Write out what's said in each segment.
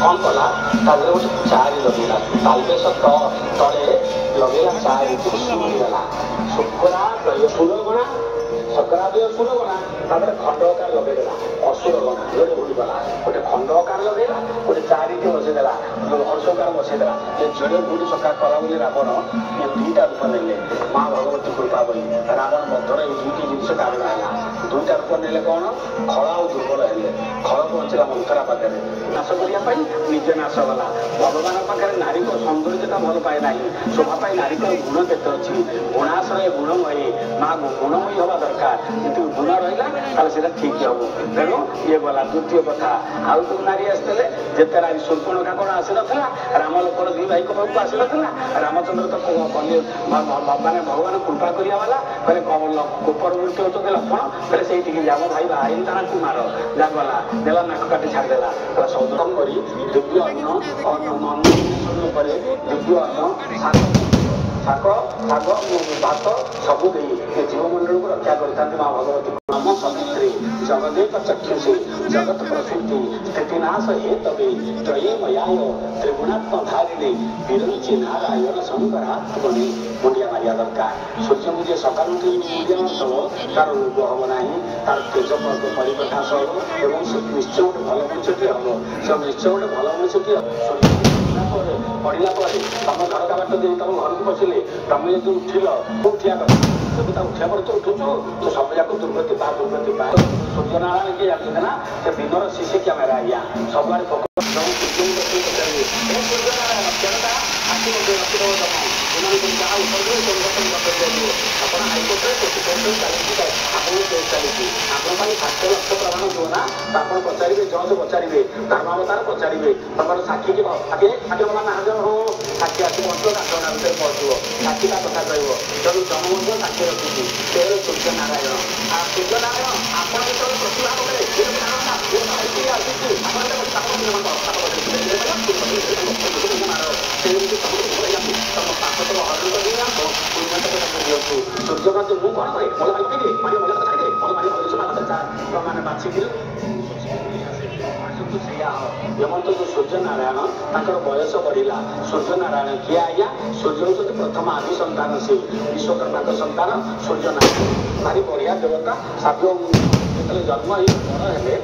कौन कला तादेह गोटे चारि लगेगा तालबेस तले लगेगा चारि सुगला शुक्रा सुरगणा सक्रादेव सुरगणा तापर खंडकार लगेदेला असुरगणा जोटे भूलिगला गोटे खंडकार लगेगा गोटे चारि बसईदेला हर्षकार बसईदेला ये जोड़े भूली सका कला बोली रावण ये दुईटा रूप ने माँ भगवती कृपा बोली रावण बधर ये दुईटी जिनस कारण है दुईटा रूप ने कौन खल आ दुर्बल है खल पहुंचला मंथरा पाखे नाश करने निजे नाश गला भगवान पाखे नारी को सौंदर्यता भल पाए ना शोभा पाई नारी को गुण केत अच्छी गुणाश्रय गुणमयी माँ गुणमयी हवा दरकार कितु गुण रहा से ठीक हम तेणु ये गला द्वितीय कथा आउ को नारी आसते जिते नारी शूर्पणखा कौन आसी ना राम लोकर दी भाई पाखक आसी ना रामचंद्र तो माने भगवान कृपा करिया वाला कहले कोपर मृत्यु होते लक्ष्मण कहले से जाम भाई बाहरी तारा तू मार जा गला देला नाक काटी छाड़देला सौदम कर दिव्य अन्न अन्न दिव्य अन्न शाक शाग भात सबू जीवमंडल को रक्षा करता माँ भगवती नम सवित्री जगदेक चक्षुषी जगत प्रसिद्धि स्थितिनाश हे तबे त्रयीमयाय त्रिगुणात्मधारिणे विरंची नारायण शंकरात्मने मुंडिया मारिया दरकार सूर्य मुझे सकाल मुंडिया मारद तार रोग हम ना तार तेज परिप्रकाश हम और निश्चय गोटे भल मनुष्यटी हम से निश्चय गोटे भल मनुष्यटी पढ़ला तुम घर का बाट दे तुम घर को पशिले तुम जो उठिल उठिया कर जब उठिया पर तो उठुचु तो सब जाक दुर्गति पा सूर्यनारायण किए जानते ना से दिन शिशे कैमेरा आज्ञा सब सूर्यनारायण केनटा आसो जहाँ उत्तर हाईकोर्टे चलती आपण साक्ष्य लक्ष्य प्रमाण दो ना तो आप पचारे जज पचारे धर्मावतार पचारे तुम साक्षी की आगे आगे बोला महाजन हो साक्षी आस पहुँचो आठटा भितर पहुँचो साक्षी का कथा कह तेणु जन साक्षी रखुची से सूर्यनारायण सूर्यनारायण आप प्रतिभा सूर्य मुझे कौन करे माने बाछिकी हेमंत जो सूर्य नारायण बयस बढ़ला सूर्य नारायण किए आज्ञा सूर्य हूँ प्रथम आदि संतान से विश्वकर्मा संतान सूर्य नारायण भारी बढ़िया देवता साध्य जो जन्म हो बड़ है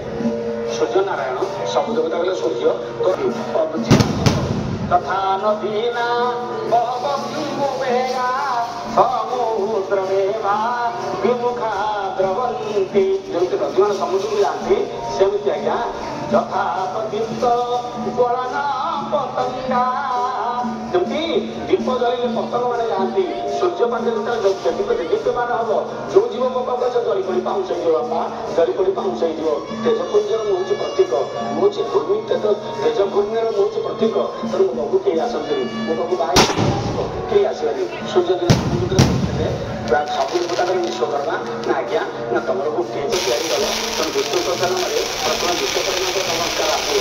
सूर्य नारायण सब देवता बोले सूर्य तो तथा नदीना समुद्रमेवा विमुखा द्रवन्ति जमीन नदी मान समुद्र को जाती सेमती आज्ञा यथा प्रदीप्त ज्वलना पतंगा जमी दीप जल पतंग मैंने जाती सूर्य पाखे जो दीप्यमान हम जो जीव पक जली पड़ी पाउंस बापा जली पड़ी पाउंस तेजपुंजर मुझे प्रतीक मुझे भूमि तेज भूमि मुझे प्रतीक तेणु मो बबू कई आसती मो बबू बाहर कई आसबानी सूर्य समुद्र सब देवता विश्वकर्मा ना आज्ञा ना तुम गोटे तैयारी कल तुम विष्णु प्रधान प्रथम विश्वकर्मा को नमस्कार आसो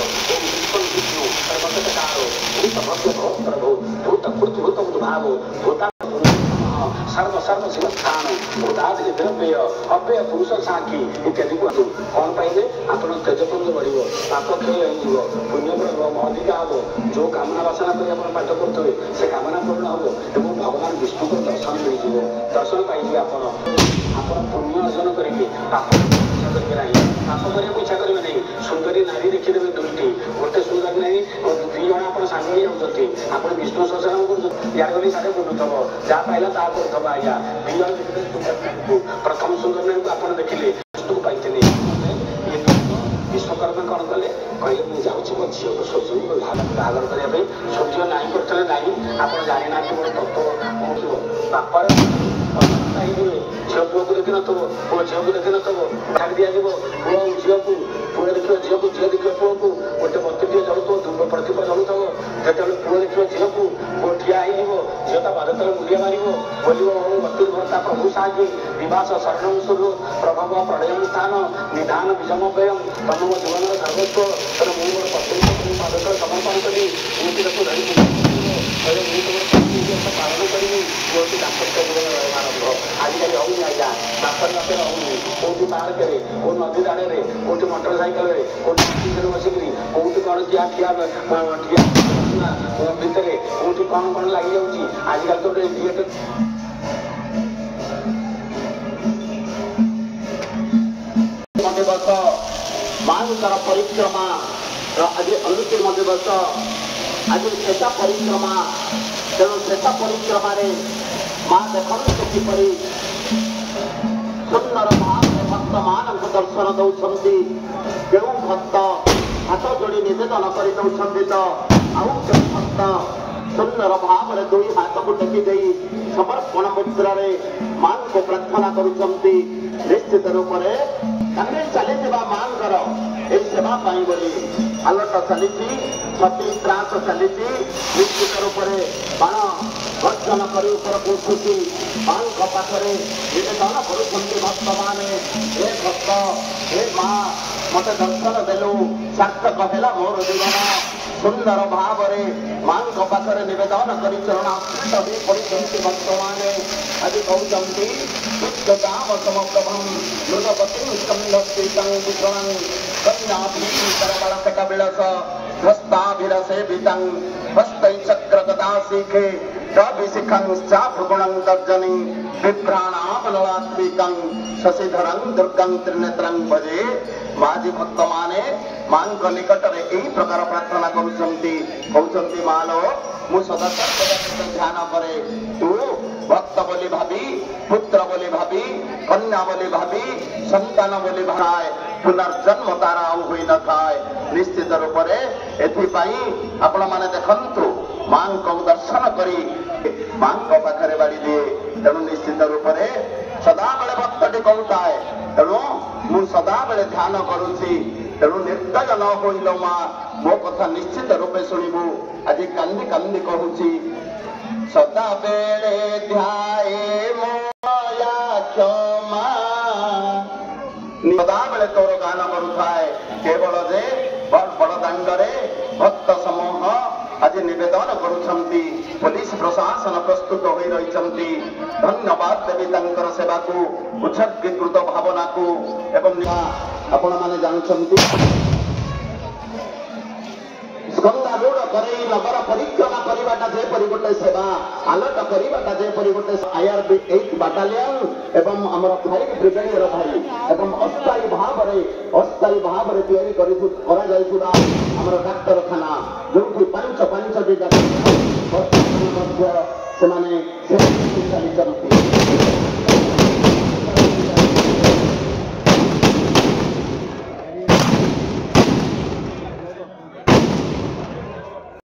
विष्णु मत कार भूत प्रभु भूत भूत भाव भूता सर्व सर्व शिवस्थान भूतादि द्रव्य अव्यय पुरुष साक्षी इत्यादि कहतु कौन पाइबे आप तेजपुंज बढ़ पाप क्षय हो पुण्य अधिका हम जो कामना बासना कर पाठ करुवे से कामना पूर्ण हम और भगवान विष्णु को दर्शन मिल दर्शन पाइबे आप पुण्य अर्जन करेंगे पाप करेंगे ना पाप करने को इच्छा करेंगे नहीं सुंदरी नारी देखीदेवे दुईटी गोटे सुंदरी नारी दुई जन आप सामने जाऊँगी आप विष्णु सहस्रनाम कर यार गली सारे बुलूथब जहाँ पाइला ता कर आज्ञा दुई जन देखिए प्रथम सुंदर नारी को आप देखिले विष्णु को पाइले विश्वकर्मा कौन कले कहले मुझे जाऊँगी मो झील को सूर्य को बाहर करने सूर्य ना करते ना आप जानी ना मोर तत्व बापर झील पुआ को देखी नथब पुआ झील को देखी नथब छाड़ दिज्व पुआ झील को पुआ देखिए झील को झील देखिए पुआ को गोटे बत्ती जलुव धूप प्रतिभा जलुव जो पुआ देखिए झील को पुआ ठिया हो झील ता पाद तले मुंडिया मार बोलो बत्ती भरता प्रभु सागी विवास शरण सुरु प्रभव प्रलय स्थान निधान विषम व्ययम तम मो जीवन सर्वस्व तेना मुझे पत्नी पाद तले समर्पण करी धरी पालन करी दाम्पत्य जीवन आरंभ आजिकल होनी आज्ञा बापर बापर होनी कौटी पार्क को नदी दाड़े कौटी मोटरसाइकेल कौटी बसिक कौटी कौन कौन किया किया भितर कौटी कौन कौन लगी जाऊँगी आजकल तो ये दिवस मानकर परिक्रमा आज अनुत्तीर्ण दिवस आज शेष परिक्रमा तेणु शेष परिक्रमा माँ देखते किपर सुंदर भाव भक्त मान दर्शन दौरान जो भक्त हाथ जोड़ी नवेदन कर तो आउ जो भक्त सुंदर भाव दुई हाथ को टेकी दे समर्पण मुद्रा मां को प्रार्थना करुँच निश्चित रूप से चली मांकर सेवा बोली आलोट चली छत्तीस त्रास चली निश्चित रूप से बाण गर्जन कर उठुची मां पाखे निवेदन कर भक्त मान हे भक्त हे माँ मत दर्शन देलु सार्थक है मोर जीवन सुंदर भाव मां पाखे निवेदन कर चरणाश्रित हो पड़ी भक्त मैंने आज कहते विश्वदाम समप्रभम मृगपति स्कंदीतं विक्रमं कन्याभीकरबलकट विलस ध्वस्ताभिरसेवितं हस्तैचक्रगदा शिखे शिखं चाभुगुणं तर्जनी बिभ्राणामनलात्मिकं शशिधरं दुर्गं त्रिनेत्रं भजे माजी भक्त माने मां निकट में यही प्रकार प्रार्थना कहते मालो मु सदा ध्यान करे तू भक्त बोली भावी पुत्र बोली भावी कन्या बोली भावी संतान बोली भाए पुनर्जन्म तारा हुई न थाए निश्चित रूप से आपण मैंने देखु मां को दर्शन करी मां पाखे बाड़ी दिए तेणु निश्चित रूप से सदा बेले भक्तटी कहूए तेणु मु सदा बेले ध्यान करुँची तेणु निर्दय न होइलो माँ मो कथा निश्चित रूपे शुणु आज कांदी कांदी कहूँ सदा बेले ध्याए मोया क्षमा सदा बेले तोर गान करुए केवल जे बड़ दांडे भक्त समूह आज निवेदन करुछंती पुलिस प्रशासन प्रस्तुत हो रही धन्यवाद देवी तंकर सेवा को उत्सर्गीकृत भावना को एवं आपण माने जानछंती स्कंदारूढ़ करे नगर परिक्रमा करवाटा जेपरी गोटे सेवा आलोट करवाटा जेपरी गोटे आईआरबी 8 बाटालियन एवं आमर 5 ब्रिगेडियर भाई एवं अस्थायी भाव तैयारी करा जाइछुडा आमर डाक्तरखाना जोठी 5 डाक्तर से माने चलती